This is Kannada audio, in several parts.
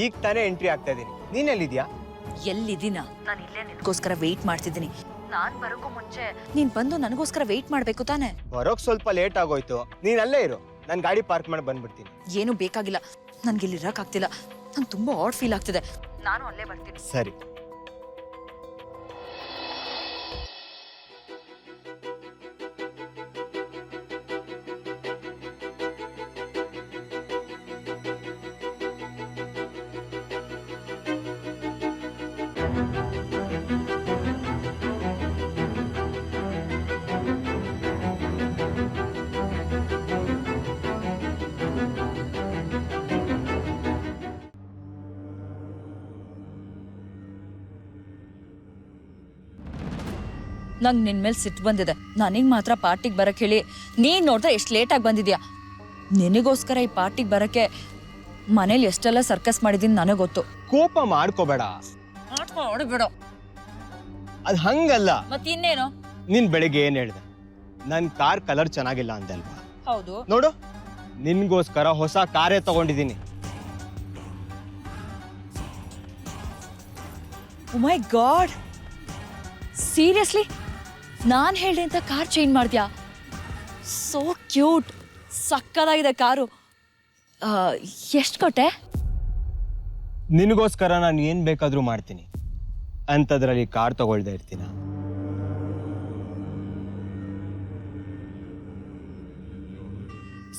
ಈಗ ತಾನೇ ಎಂಟ್ರಿ ಆಗ್ತಾ ಇದೀನಿ. ನೀನೆಲ್ಲಿದ್ಯಾ? ಎಲ್ಲಿದ್ದೀನ? ನಾನು ಇಲ್ಲೇ ನಿನ್ಗೋಸ್ಕರ ವೆಯ್ಟ್ ಮಾಡ್ತಿದ್ದೀನಿ. ನಾನ್ ಬರೋಕ್ಕೂ ಮುಂಚೆ ನೀನ್ ಬಂದು ನನಗೋಸ್ಕರ ವೆಯ್ಟ್ ಮಾಡ್ಬೇಕು ತಾನೆ? ಬರೋಕ್ ಸ್ವಲ್ಪ ಲೇಟ್ ಆಗೋಯ್ತು. ನೀನ್ ಅಲ್ಲೇ ಇರು, ನಾನು ಗಾಡಿ ಪಾರ್ಕ್ ಮಾಡಿ ಬಂದ್ಬಿಡ್ತೀನಿ. ಏನು ಬೇಕಾಗಿಲ್ಲ, ನನ್ಗೆ ಇಲ್ಲಿ ಇರಕ್ಕಾಗ್ತಿಲ್ಲ. ನಂಗೆ ತುಂಬಾ ಆಡ್ ಫೀಲ್ ಆಗ್ತಿದೆ. ನಾನು ಅಲ್ಲೇ ಬರ್ತೀನಿ. ಸರಿ. ನಂಗೆ ನಿನ್ ಮೇಲೆ ಸಿಟ್ಟು ಬಂದಿದೆ. ನನಗೆ ಮಾತ್ರ ಪಾರ್ಟಿಗೆ ಬರಕ್ಕೆ ಹೇಳಿ ನೀನ್ ನೋಡಿದ್ರೆ ಎಷ್ಟು ಲೇಟಾಗಿ ಬಂದಿದ್ಯಾ. ನಿನಗೋಸ್ಕರ ಈ ಪಾರ್ಟಿಗೆ ಬರಕ್ಕೆ ಮನೇಲಿ ಎಷ್ಟೆಲ್ಲ ಸರ್ಕಸ್ ಮಾಡಿದೀನಿ ನನಗೆ ಗೊತ್ತು. ಕೋಪ ಮಾಡ್ಕೋಬೇಡ. ಹೊಡಬೇಡ. ಅದ್ ಹಂಗಲ್ಲ. ಮತ್ತಿನ್ನೇನು? ನೀನ್ ಬೆಳಿಗ್ಗೆ ಏನ್ ಹೇಳ್ದೆ? ನನ್ ಕಾರ್ ಕಲರ್ ಚೆನ್ನಾಗಿಲ್ಲ ಅಂದೆ ಅಲ್ವಾ? ಹೌದು. ನೋಡು, ನಿನ್ಗೋಸ್ಕರ ಹೊಸ ಕಾರೇ ತಗೊಂಡಿದ್ದೀನಿ. ಓ ಮೈ ಗಾಡ್, ಸೀರಿಯಸ್ಲಿ ನಾನ್ ಹೇಳ್ದೆ ಅಂತ ಕಾರ್ ಚೇಂಜ್ ಮಾಡ್ದ್ಯಾ? ಸೋ ಕ್ಯೂಟ್, ಸಕ್ಕದಾಗಿದೆ ಕಾರು. ಎಷ್ಟು ಕೊಟ್ಟೆ? ನಿನಗೋಸ್ಕರ ನಾನು ಏನ್ ಬೇಕಾದ್ರೂ ಮಾಡ್ತೀನಿ, ಅಂಥದ್ರಲ್ಲಿ ಕಾರ್ ತಗೊಳ್ದೆ ಇರ್ತೀನ?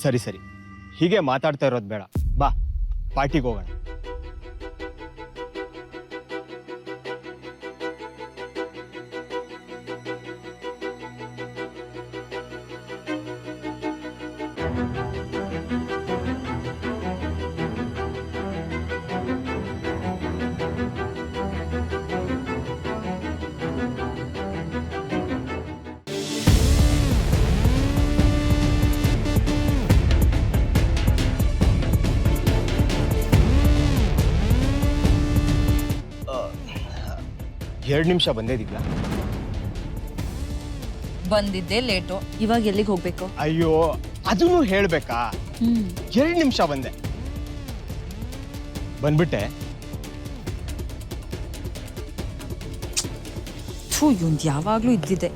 ಸರಿ ಸರಿ, ಹೀಗೆ ಮಾತಾಡ್ತಾ ಇರೋದು ಬೇಡ. ಬಾ, ಪಾರ್ಟಿಗೆ ಹೋಗೋಣ. ಎರಡು ನಿಮಿಷ ಬಂದೇ ದಿವ್ಯಾ. ಬಂದಿದ್ದೆ ಲೇಟು, ಇವಾಗ ಎಲ್ಲಿಗೆ ಹೋಗ್ಬೇಕು? ಅಯ್ಯೋ, ಅದನ್ನು ಹೇಳ್ಬೇಕಾ? 2 ನಿಮಿಷ ಬಂದೆ, ಬಂದ್ಬಿಟ್ಟೆ. ಇವಂದು ಯಾವಾಗ್ಲೂ ಇದ್ದಿದೆ.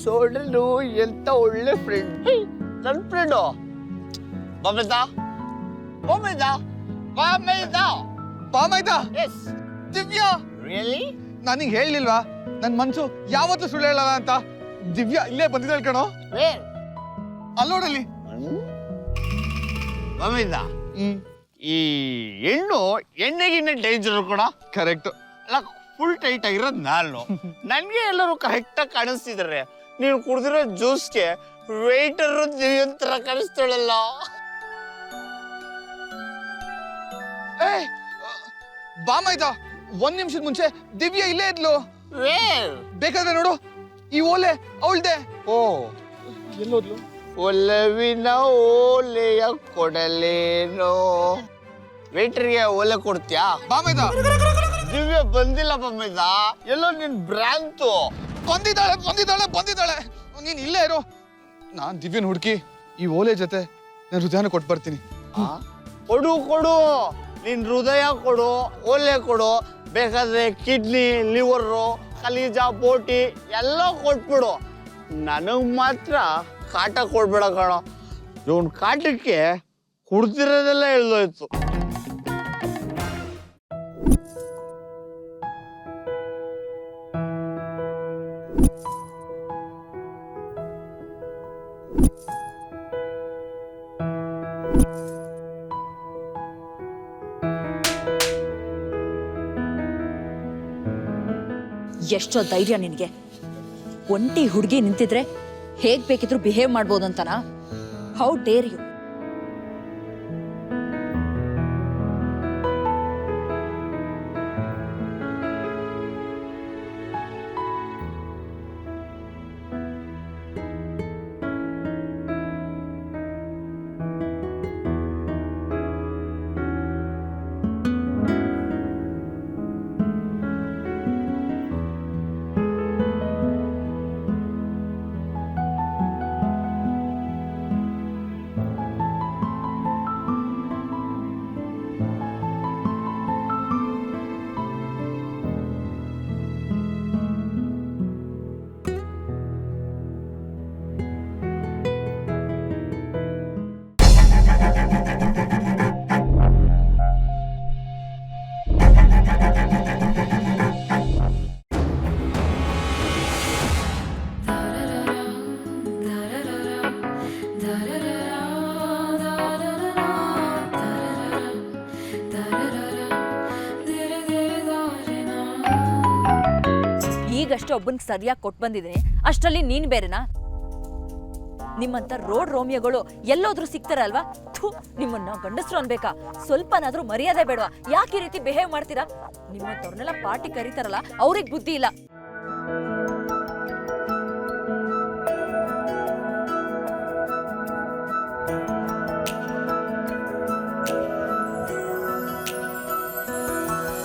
ಸೋಡಲು ಎಂತ ಒಳ್ಳೆ ಫ್ರೆಂಡ್. ನನ್ನ ಫ್ರೆಂಡು ದಿವ್ಯಾ, ರಿಯಲಿ? ನನಗೆ ಹೇಳಿಲ್ವಾ ನನ್ನ ಮನ್ಸು ಯಾವತ್ತೂ ಸುಳ್ಳು ಹೇಳಲ್ಲ ಅಂತ? ದಿವ್ಯಾ ಇಲ್ಲೇ ಬಂದಿದ್ದಾಳೆ ಕಣೋ. ಅಲ್ಲೋಡಲ್ಲಿ ಮಮಿತಾ, ಈ ಹೆಣ್ಣು ಎಣ್ಣೆಗಿನ್ನ ಡೇಂಜರ್ ಕೂಡ. ಕರೆಕ್ಟ್. ಅಲ್ಲ, ಫುಲ್ ಟೈಟ್ ಆಗಿರೋದು ನಾನು. ನನಗೆ ಎಲ್ಲರೂ ಕರೆಕ್ಟಾಗಿ ಕಾಣಿಸ್ತಿದ್ದಾರೆ. ನೀನು ಕುಡ್ದಿರೋ ಜ್ಯೂಸ್ಗೆ ವೇಟರ್ ದಿವ್ಯಂತರ ಕಾಣಿಸ್ತಾಳಲ್ಲ. ಬಾಮಾಯ್ತಾ, 1 ನಿಮಿಷದ ಮುಂಚೆ ದಿವ್ಯಾ ಇಲ್ಲೇ ಇದ್ಲು. ಬೇಕಾದ್ರೆ ನೋಡು, ಈ ಓಲೆ ಅವಳ್ದೆ. ಓ, ಎಲ್ಲೋದ್ಲು? ಒಲವಿನ ಓಲೆಯ ಕೊಡಲೇನೋ. ವೇಟರ್ಗೆ ಓಲೆ ಕೊಡ್ತೀಯಾ? ಬಾಮಾಯ್ತಾ, ದಿವ್ಯ ಬಂದಿಲ್ಲ ಬಾಮೈದಾ. ಎಲ್ಲೋ ನಿನ್ ಭ್ರಾಂತು. ಬಂದಿದ್ದಾಳೆ ಬಂದಿದ್ದಾಳೆ ಬಂದಿದ್ದಾಳೆ. ನೀನ್ ಇಲ್ಲೇ ಇರು, ನಾನ್ ದಿವ್ಯನ್ ಹುಡುಕಿ ಈ ಓಲೆ ಜೊತೆ ನಾನು ಹೃದಯನ ಕೊಟ್ಟು ಬರ್ತೀನಿ. ಕೊಡು ಕೊಡು, ನಿನ್ ಹೃದಯ ಕೊಡು, ಓಲೆ ಕೊಡು, ಬೇಕಾದ್ರೆ ಕಿಡ್ನಿ, ಲಿವರು, ಕಲೀಜ, ಬೋಟಿ ಎಲ್ಲ ಕೊಟ್ಬಿಡು. ನನಗ್ ಮಾತ್ರ ಕಾಟ ಕೊಡ್ಬೇಡ ಕಣ. ಇವನ್ ಕಾಟಕ್ಕೆ ಕುಡ್ದಿರೋದೆಲ್ಲ ಎಳ್ದೋಯ್ತು. ಎಷ್ಟೋ ಧೈರ್ಯ ನಿನಗೆ? ಒಂಟಿ ಹುಡುಗಿ ನಿಂತಿದ್ರೆ ಹೇಗ್ ಬೇಕಿದ್ರು ಬಿಹೇವ್ ಮಾಡ್ಬೋದಂತನಾ? How dare you? ಈಗಷ್ಟೇ ಒಬ್ಬನಿಗೆ ಸರಿಯಾಗಿ ಕೊಟ್ಟು ಬಂದಿದ್ದೀನಿ, ಅಷ್ಟರಲ್ಲಿ ನೀನ್ ಬೇರೆನಾ? ನಿಮ್ಮಂತ ರೋಡ್ ರೋಮಿಯೋಗಳು ಎಲ್ಲೋದ್ರೂ ಸಿಗ್ತಾರಲ್ವಾ? ಥು, ನಿಮ್ಮನ್ನ ಗಂಡಸ್ರು ಅನ್ಬೇಕಾ? ಸ್ವಲ್ಪನಾದ್ರೂ ಮರ್ಯಾದೆ ಬೇಡವಾ? ಯಾಕೆ ಈ ರೀತಿ ಬಿಹೇವ್ ಮಾಡ್ತೀರಾ? ನಿಮ್ಮಂತವ್ರನ್ನೆಲ್ಲ ಪಾರ್ಟಿ ಕರೀತಾರಲ್ಲ, ಅವ್ರಿಗೆ ಬುದ್ಧಿ ಇಲ್ಲ.